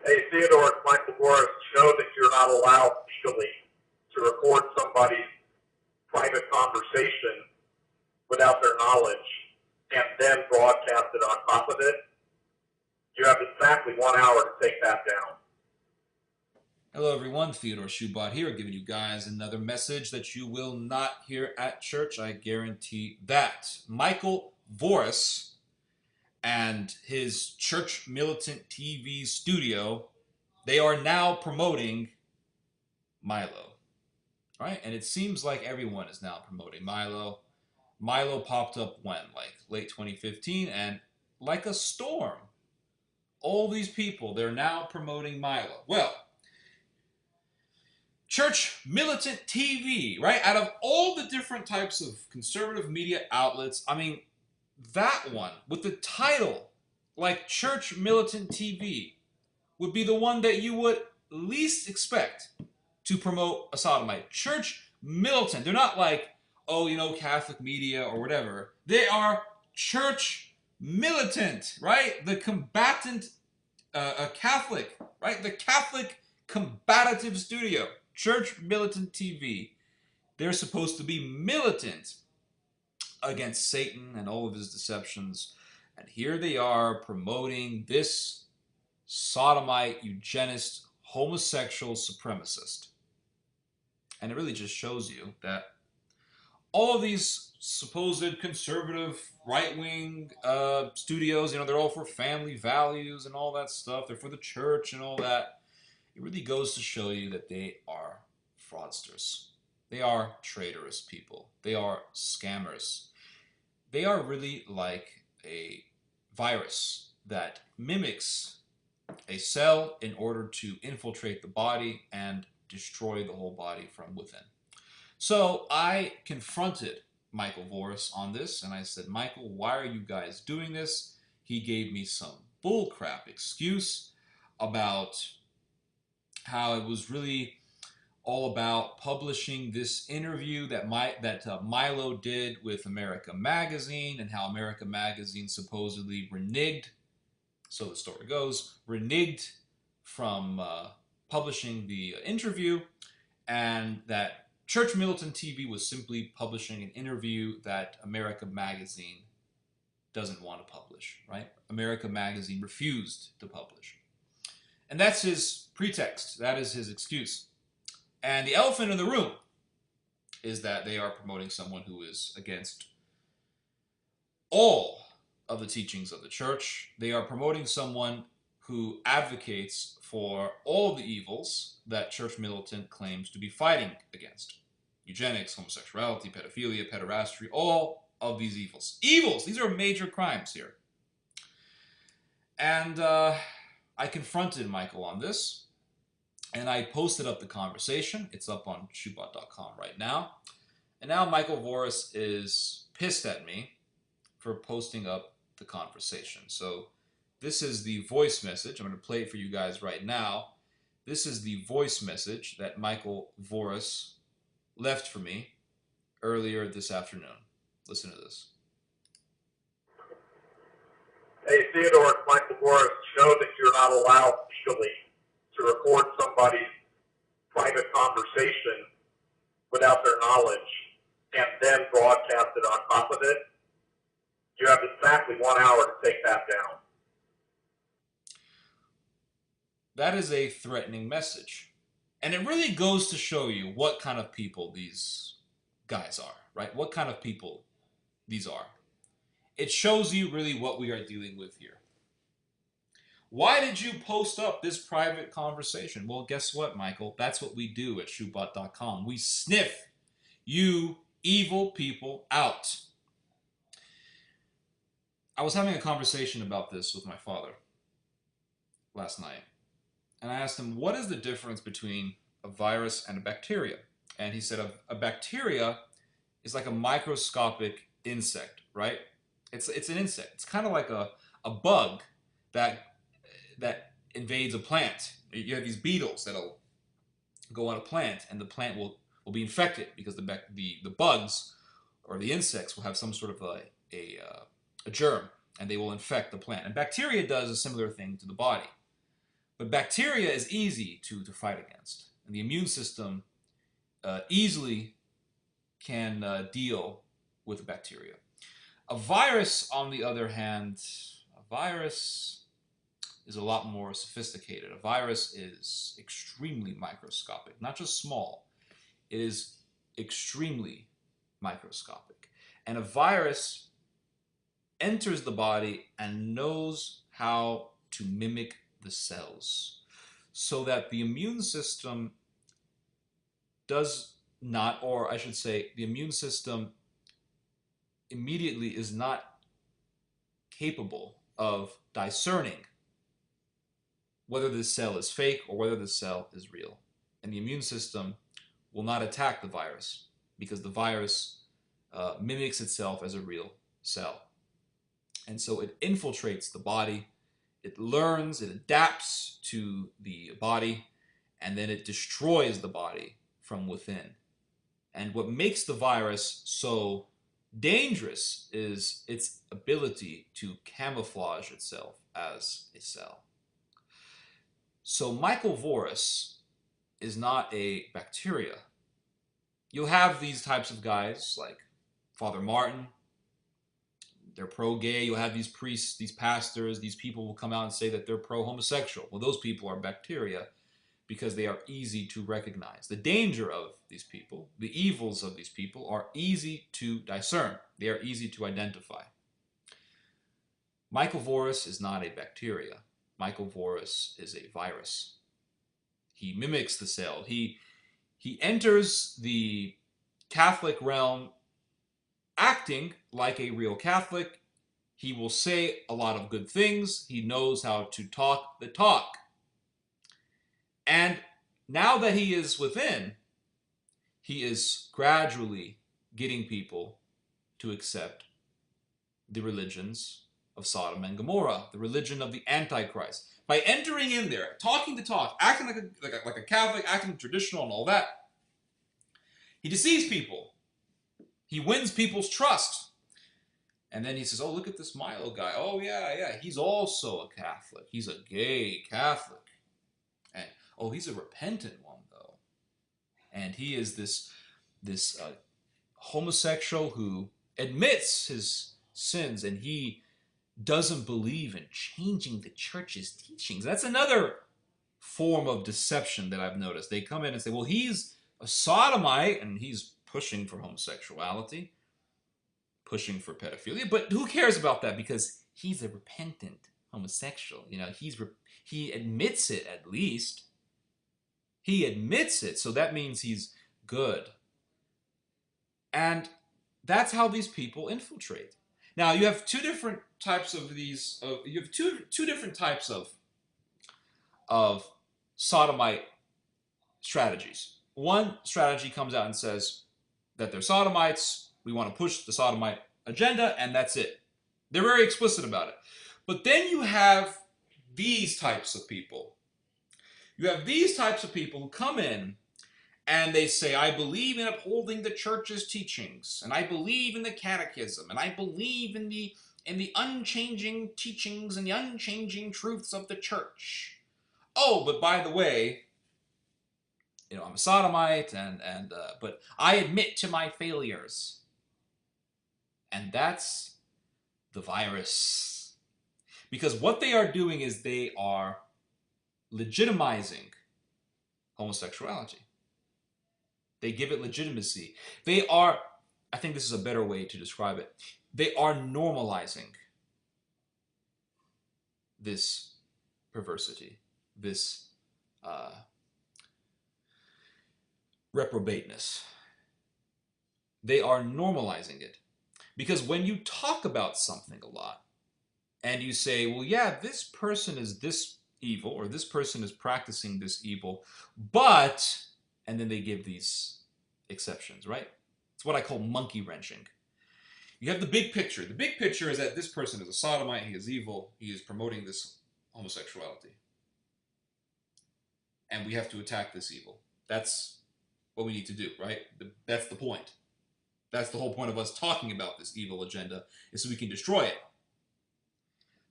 Hey, Theodore, it's Michael Voris. Show that you're not allowed legally to record somebody's private conversation without their knowledge and then broadcast it on top of it. You have exactly 1 hour to take that down. Hello everyone, Theodore Shoebat here, giving you guys another message that you will not hear at church, I guarantee that. Michael Voris and his Church Militant TV studio, they are now promoting Milo, right? And it seems like everyone is now promoting Milo. Milo popped up when? Like late 2015, and like a storm, all these people, they're now promoting Milo. Well, Church Militant TV, right? Out of all the different types of conservative media outlets, I mean, that one with the title like Church Militant TV would be the one that you would least expect to promote a sodomite. Church Militant. They're not like, oh, you know, Catholic media or whatever. They are Church Militant, right? The combatant Catholic, right? The Catholic combative studio. Church Militant TV. They're supposed to be militant against Satan and all of his deceptions. And here they are promoting this sodomite, eugenist, homosexual supremacist. And it really just shows you that all of these supposed conservative right-wing studios, you know, they're all for family values and all that stuff. They're for the church and all that. It really goes to show you that they are fraudsters. They are traitorous people. They are scammers. They are really like a virus that mimics a cell in order to infiltrate the body and destroy the whole body from within. So I confronted Michael Voris on this, and I said, Michael, why are you guys doing this? He gave me some bullcrap excuse about how it was really all about publishing this interview that Milo did with America Magazine, and how America Magazine supposedly reneged, so the story goes, reneged from publishing the interview, and that Church Militant TV was simply publishing an interview that America Magazine doesn't want to publish, right? America Magazine refused to publish. And that's his pretext. That is his excuse. And the elephant in the room is that they are promoting someone who is against all of the teachings of the church. They are promoting someone who advocates for all of the evils that Church Militant claims to be fighting against. Eugenics, homosexuality, pedophilia, pederasty, all of these evils. Evils! These are major crimes here. And I confronted Michael on this, and I posted up the conversation. It's up on shoebat.com right now. And now Michael Voris is pissed at me for posting up the conversation. So this is the voice message. I'm going to play it for you guys right now. This is the voice message that Michael Voris left for me earlier this afternoon. Listen to this. Hey, Theodore, it's Michael Voris. Show that you're not allowed legally to record somebody's private conversation without their knowledge and then broadcast it on top of it. You have exactly 1 hour to take that down. That is a threatening message. And it really goes to show you what kind of people these guys are, right? What kind of people these are. It shows you really what we are dealing with here. Why did you post up this private conversation? Well, guess what, Michael? That's what we do at shoebat.com. We sniff you evil people out. I was having a conversation about this with my father last night. And I asked him, what is the difference between a virus and a bacteria? And he said a bacteria is like a microscopic insect, right? It's an insect. It's kind of like a bug that invades a plant. You have these beetles that'll go on a plant, and the plant will be infected because the bugs or the insects will have some sort of a germ, and they will infect the plant. And bacteria does a similar thing to the body. But bacteria is easy to fight against. And the immune system easily can deal with bacteria. A virus, on the other hand, a virus is a lot more sophisticated. A virus is extremely microscopic, not just small. It is extremely microscopic. And a virus enters the body and knows how to mimic the cells, so that the immune system does not, or I should say, the immune system immediately is not capable of discerning whether this cell is fake or whether the cell is real. And the immune system will not attack the virus because the virus mimics itself as a real cell. And so it infiltrates the body, it learns, it adapts to the body, and then it destroys the body from within. And what makes the virus so dangerous is its ability to camouflage itself as a cell. So Michael Voris is not a bacteria. You'll have these types of guys like Father Martin. They're pro-gay. You'll have these priests, these pastors, these people will come out and say that they're pro-homosexual. Well, those people are bacteria because they are easy to recognize. The danger of these people, the evils of these people, are easy to discern. They are easy to identify. Michael Voris is not a bacteria. Michael Voris is a virus. He mimics the cell. He enters the Catholic realm acting like a real Catholic. He will say a lot of good things. He knows how to talk the talk. And now that he is within, he is gradually getting people to accept the religions of Sodom and Gomorrah, the religion of the Antichrist. By entering in there, talking the talk, acting like a Catholic, acting traditional and all that, he deceives people. He wins people's trust. And then he says, oh, look at this Milo guy. Oh, yeah, he's also a Catholic. He's a gay Catholic. And, oh, he's a repentant one, though. And he is this homosexual who admits his sins, and he doesn't believe in changing the church's teachings. That's another form of deception that I've noticed. They come in and say, well, he's a sodomite, and he's pushing for homosexuality, pushing for pedophilia, but who cares about that? Because he's a repentant homosexual. You know, he admits it at least. He admits it, so that means he's good. And that's how these people infiltrate. Now, you have two different types of these. You have two different types of sodomite strategies. One strategy comes out and says that they're sodomites. We want to push the sodomite agenda, and that's it. They're very explicit about it. But then you have these types of people. You have these types of people who come in and they say, I believe in upholding the church's teachings, and I believe in the catechism, and I believe in the unchanging teachings and the unchanging truths of the church. Oh, but by the way, you know, I'm a sodomite, but I admit to my failures. And that's the virus. Because what they are doing is they are legitimizing homosexuality. They give it legitimacy. They are, I think this is a better way to describe it, they are normalizing this perversity, this reprobateness. They are normalizing it. Because when you talk about something a lot, and you say, well, yeah, this person is this evil, or this person is practicing this evil, but, and then they give these exceptions, right? It's what I call monkey wrenching. You have the big picture. The big picture is that this person is a sodomite, he is evil, he is promoting this homosexuality. And we have to attack this evil. That's what we need to do, right? That's the point. That's the whole point of us talking about this evil agenda, is so we can destroy it.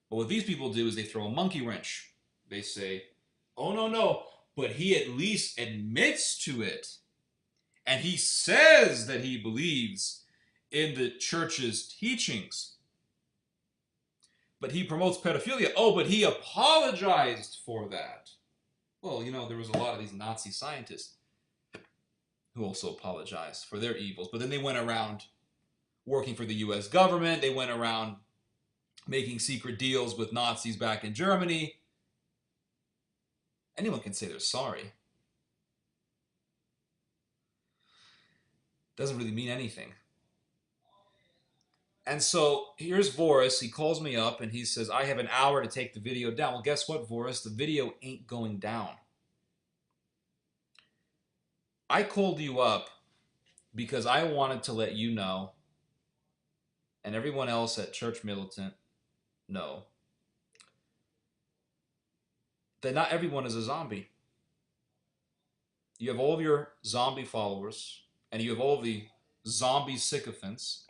But what these people do is they throw a monkey wrench. They say, Oh, no, no. But he at least admits to it. And he says that he believes in the church's teachings. But he promotes pedophilia. Oh, but he apologized for that. Well, you know, there was a lot of these Nazi scientists who also apologized for their evils. But then they went around working for the U.S. government. They went around making secret deals with Nazis back in Germany. Anyone can say they're sorry. Doesn't really mean anything. And so here's Voris. He calls me up and he says, I have an hour to take the video down. Well, guess what, Voris? The video ain't going down. I called you up because I wanted to let you know, and everyone else at Church Militant know, that not everyone is a zombie. You have all of your zombie followers, and you have all the zombie sycophants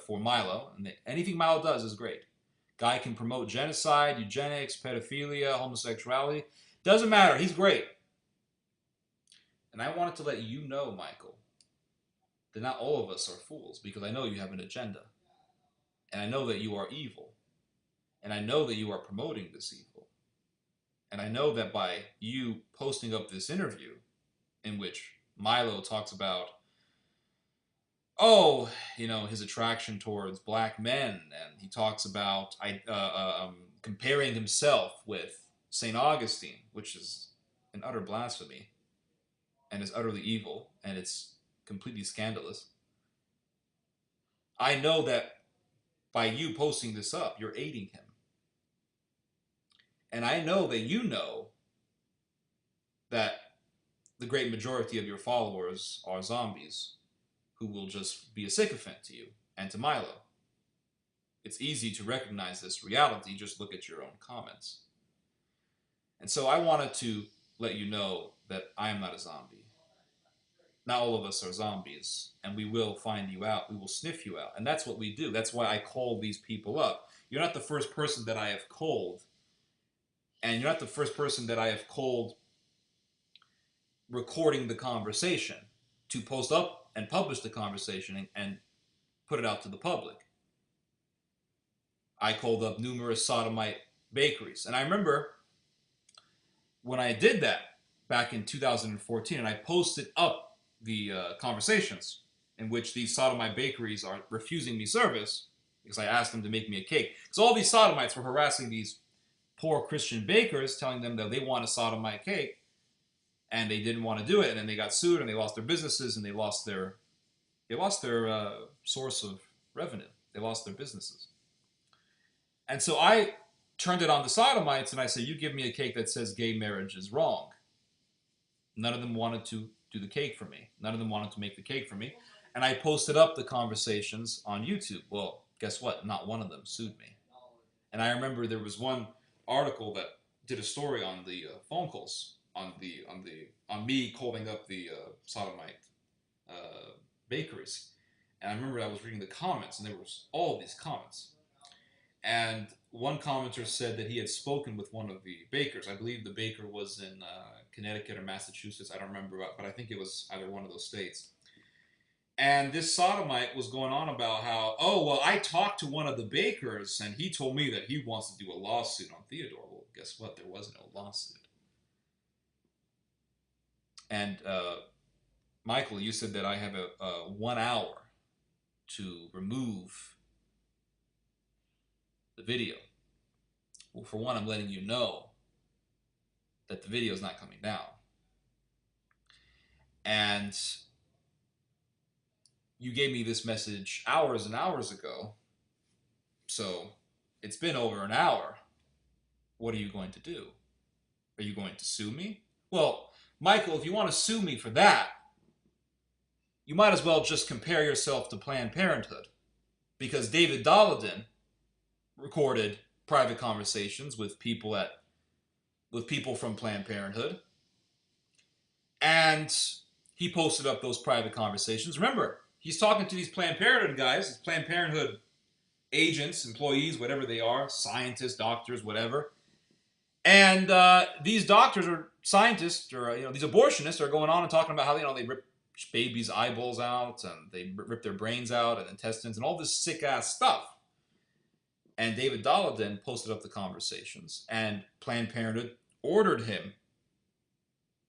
for Milo. And anything Milo does is great. Guy can promote genocide, eugenics, pedophilia, homosexuality. Doesn't matter. He's great. And I wanted to let you know, Michael, that not all of us are fools, because I know you have an agenda. And I know that you are evil. And I know that you are promoting this evil. And I know that by you posting up this interview in which Milo talks about, his attraction towards black men, and he talks about comparing himself with St. Augustine, which is an utter blasphemy, and is utterly evil, and it's completely scandalous. I know that by you posting this up, you're aiding him. And I know that you know that the great majority of your followers are zombies who will just be a sycophant to you and to Milo. It's easy to recognize this reality. Just look at your own comments. And so I wanted to let you know that I am not a zombie. Not all of us are zombies, and we will find you out. We will sniff you out. And that's what we do. That's why I call these people up. You're not the first person that I have called, and you're not the first person that I have called recording the conversation to post up and publish the conversation and put it out to the public. I called up numerous sodomite bakeries. And I remember when I did that back in 2014, and I posted up the conversations in which these sodomite bakeries are refusing me service because I asked them to make me a cake. Because all these sodomites were harassing these poor Christian bakers, telling them that they want a sodomite cake, and they didn't want to do it, and then they got sued, and they lost their businesses, and they lost their source of revenue. They lost their businesses. And so I turned it on the sodomites, and I said, you give me a cake that says gay marriage is wrong. None of them wanted to do the cake for me. None of them wanted to make the cake for me. And I posted up the conversations on YouTube. Well, guess what? Not one of them sued me. And I remember there was one article that did a story on the phone calls, on me calling up the sodomite bakeries. And I remember I was reading the comments, and there was all of these comments. And one commenter said that he had spoken with one of the bakers. I believe the baker was in Connecticut or Massachusetts. I don't remember, but I think it was either one of those states. And this sodomite was going on about how, I talked to one of the bakers, and he told me that he wants to do a lawsuit on Theodore. Well, guess what? There was no lawsuit. And Michael, you said that I have a 1 hour to remove the video. Well, for one, I'm letting you know that the video is not coming down. And you gave me this message hours and hours ago. So it's been over an hour. What are you going to do? Are you going to sue me? Well, Michael, if you want to sue me for that, you might as well just compare yourself to Planned Parenthood. Because David Dolladin recorded private conversations with people from Planned Parenthood. And he posted up those private conversations. Remember, he's talking to these Planned Parenthood guys, these Planned Parenthood agents, employees, whatever they are, scientists, doctors, whatever. And these doctors or scientists or these abortionists are going on and talking about how they rip babies' eyeballs out and they rip their brains out and intestines and all this sick ass stuff. And David Daleiden posted up the conversations, and Planned Parenthood ordered him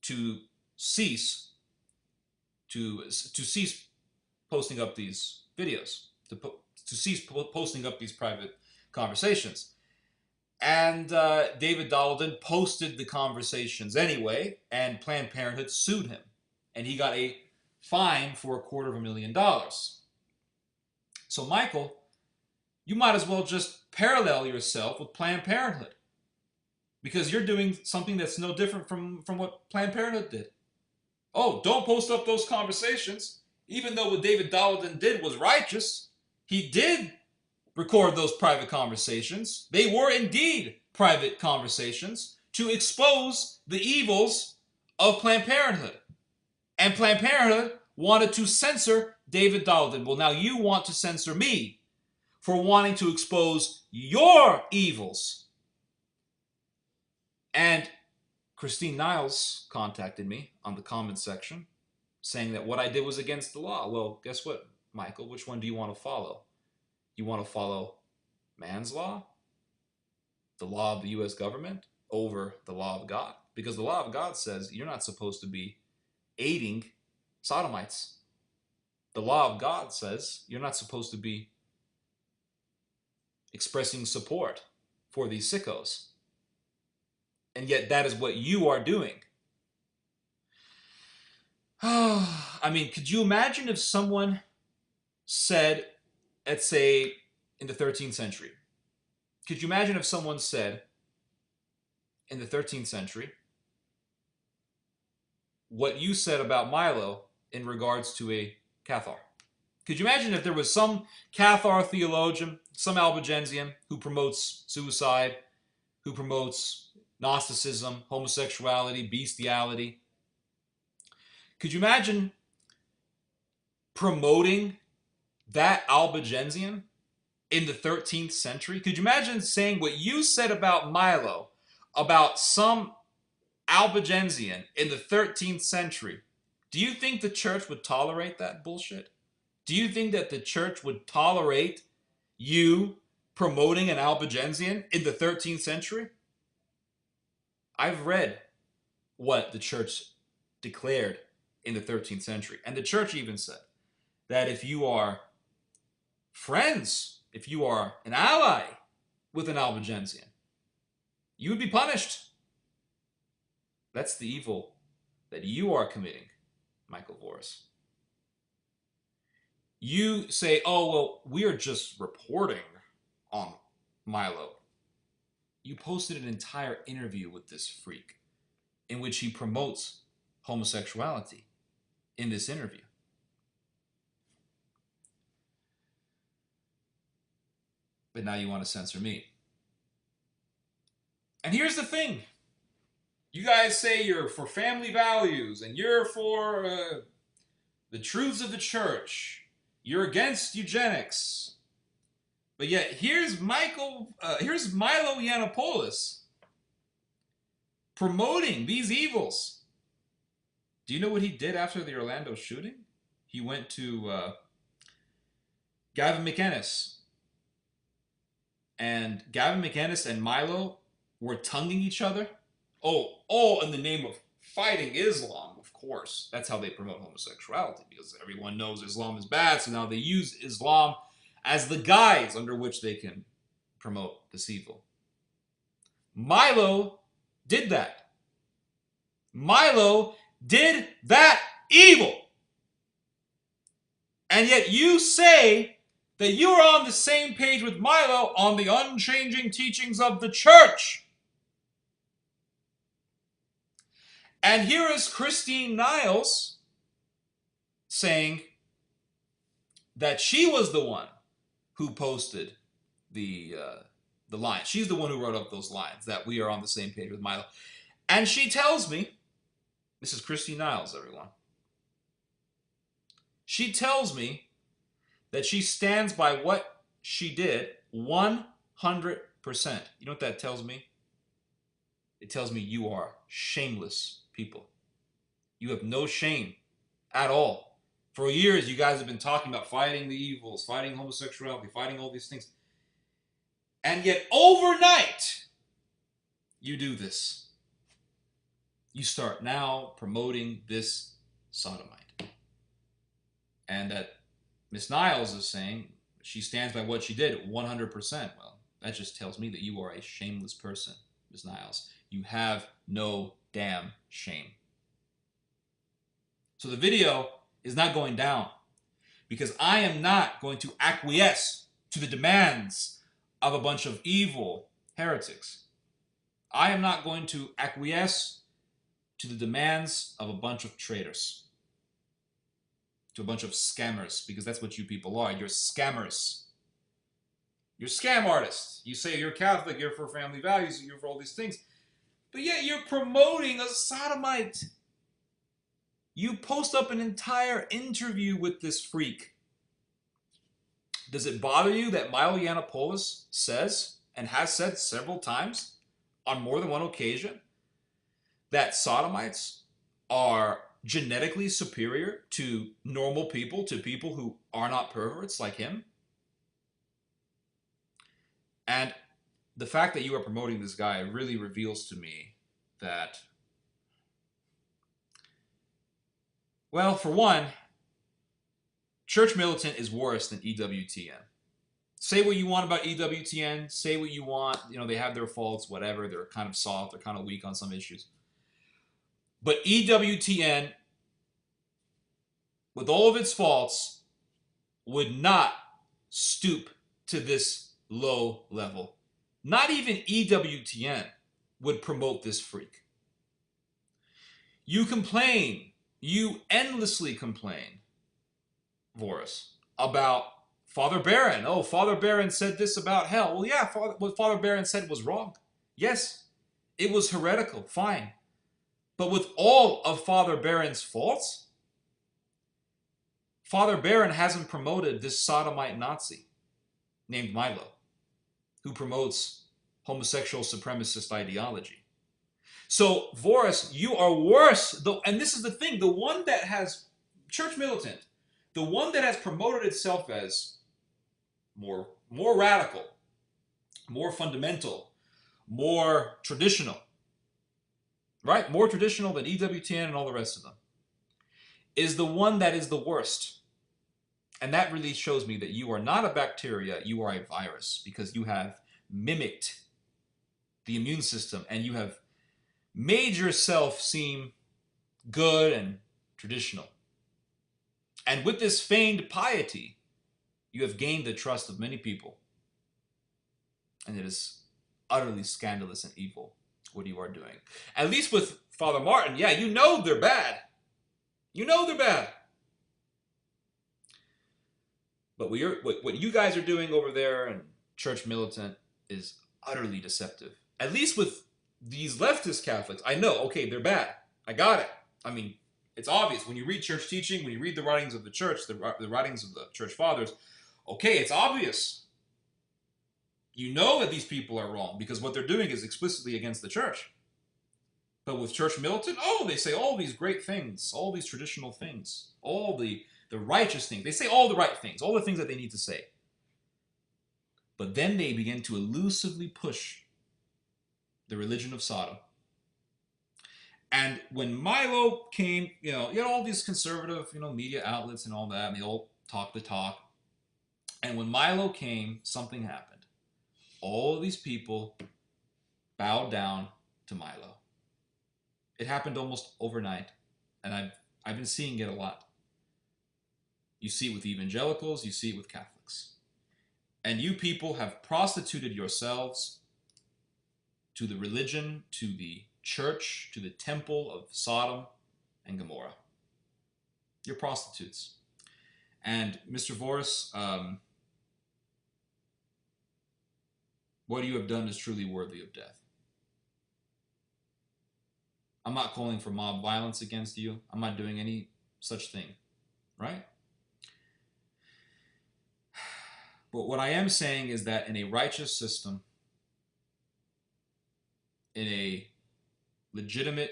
to cease cease posting up these videos, to cease posting up these private conversations. And David Daleiden posted the conversations anyway, and Planned Parenthood sued him, and he got a fine for $250,000. So Michael, you might as well just parallel yourself with Planned Parenthood, because you're doing something that's no different from what Planned Parenthood did. Oh, don't post up those conversations. Even though what David Daleiden did was righteous, he did record those private conversations. They were indeed private conversations to expose the evils of Planned Parenthood. And Planned Parenthood wanted to censor David Daleiden. Well, now you want to censor me for wanting to expose your evils. And Christine Niles contacted me on the comments section saying that what I did was against the law. Well, guess what, Michael? Which one do you want to follow? You want to follow man's law, the law of the U.S. government, over the law of God? Because the law of God says you're not supposed to be aiding sodomites. The law of God says you're not supposed to be expressing support for these sickos. And yet that is what you are doing. I mean, could you imagine if someone said, let's say in the 13th century, could you imagine if someone said in the 13th century what you said about Milo in regards to a Cathar? Could you imagine if there was some Cathar theologian, some Albigensian who promotes suicide, who promotes Gnosticism, homosexuality, bestiality? Could you imagine promoting that Albigensian in the 13th century? Could you imagine saying what you said about Milo, about some Albigensian in the 13th century? Do you think the church would tolerate that bullshit? Do you think that the church would tolerate you promoting an Albigensian in the 13th century? I've read what the church declared in the 13th century. And the church even said that if you are friends, if you are an ally with an Albigensian, you would be punished. That's the evil that you are committing, Michael Voris. You say, oh, well, we are just reporting on Milo. You posted an entire interview with this freak in which he promotes homosexuality in this interview. But now you want to censor me. And here's the thing. You guys say you're for family values and you're for the truths of the church. You're against eugenics. But yet here's Milo Yiannopoulos promoting these evils. Do you know what he did after the Orlando shooting? He went to Gavin McInnes. And Gavin McInnes and Milo were tonguing each other. Oh, in the name of fighting Islam, of course. That's how they promote homosexuality, because everyone knows Islam is bad, so now they use Islam as the guise under which they can promote this evil. Milo did that. Milo did that evil. And yet you say that you are on the same page with Milo on the unchanging teachings of the church. And here is Christine Niles saying that she was the one who posted the line. She's the one who wrote up those lines, that we are on the same page with Milo. And she tells me, this is Christine Niles, everyone. She tells me that she stands by what she did 100%. You know what that tells me? It tells me you are shameless people. You have no shame at all. For years, you guys have been talking about fighting the evils, fighting homosexuality, fighting all these things. And yet, overnight, you do this. You start now promoting this sodomite. And that Miss Niles is saying she stands by what she did 100%. Well, that just tells me that you are a shameless person, Miss Niles. You have no damn shame. So the video is not going down because I am not going to acquiesce to the demands of a bunch of evil heretics. I am not going to acquiesce to the demands of a bunch of traitors, to a bunch of scammers, because that's what you people are. You're scammers. You're scam artists. You say you're Catholic, you're for family values, you're for all these things, but yet you're promoting a sodomite. You post up an entire interview with this freak. Does it bother you that Milo Yiannopoulos says, and has said several times on more than one occasion, that sodomites are genetically superior to normal people, to people who are not perverts like him? And the fact that you are promoting this guy really reveals to me that, well, for one, Church Militant is worse than EWTN. Say what you want about EWTN, say what you want, you know, they have their faults, whatever, they're kind of soft, they're kind of weak on some issues. But EWTN, with all of its faults, would not stoop to this low level. Not even EWTN would promote this freak. You complain, you endlessly complain, Voris, about Father Barron. Oh, Father Barron said this about hell. Well, yeah, what Father Barron said was wrong. Yes, it was heretical, fine. But with all of Father Barron's faults, Father Barron hasn't promoted this sodomite Nazi named Milo, who promotes homosexual supremacist ideology. So, Voris, you are worse. And this is the thing, the one that has, Church Militant, the one that has promoted itself as more radical, more fundamental, more traditional, right? More traditional than EWTN and all the rest of them, is the one that is the worst. And that really shows me that you are not a bacteria, you are a virus, because you have mimicked the immune system and you have made yourself seem good and traditional. And with this feigned piety, you have gained the trust of many people. And it is utterly scandalous and evil what you are doing. At least with Father Martin, yeah, you know they're bad. You know they're bad. But what you guys are doing over there in Church Militant is utterly deceptive. At least with these leftist Catholics, I know, okay, they're bad. I got it. I mean, it's obvious. When you read church teaching, when you read the writings of the church, the writings of the church fathers, okay, it's obvious. You know that these people are wrong because what they're doing is explicitly against the church. But with Church Militant, oh, they say all these great things, all these traditional things, all the righteous things. They say all the right things, all the things that they need to say. But then they begin to elusively push the religion of Sodom. And when Milo came, you had all these conservative, media outlets and all that, and they all talk the talk. And when Milo came, something happened. All of these people bowed down to Milo. It happened almost overnight, and I've been seeing it a lot. You see it with evangelicals, you see it with Catholics. And you people have prostituted yourselves to the religion, to the church, to the temple of Sodom and Gomorrah. You're prostitutes. And Mr. Voris, what you have done is truly worthy of death. I'm not calling for mob violence against you. I'm not doing any such thing, right? But what I am saying is that in a righteous system, in a legitimate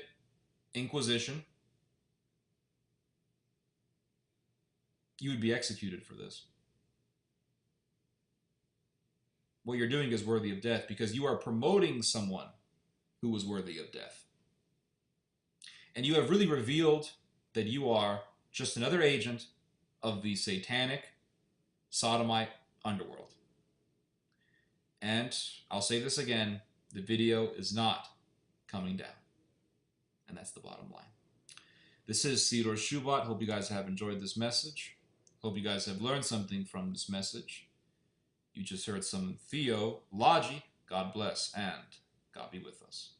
inquisition, you would be executed for this. What you're doing is worthy of death because you are promoting someone who was worthy of death. And you have really revealed that you are just another agent of the satanic, sodomite underworld. And I'll say this again, the video is not coming down. And that's the bottom line. This is Theodore Shoebat. Hope you guys have enjoyed this message. Hope you guys have learned something from this message. You just heard some theology. God bless and God be with us.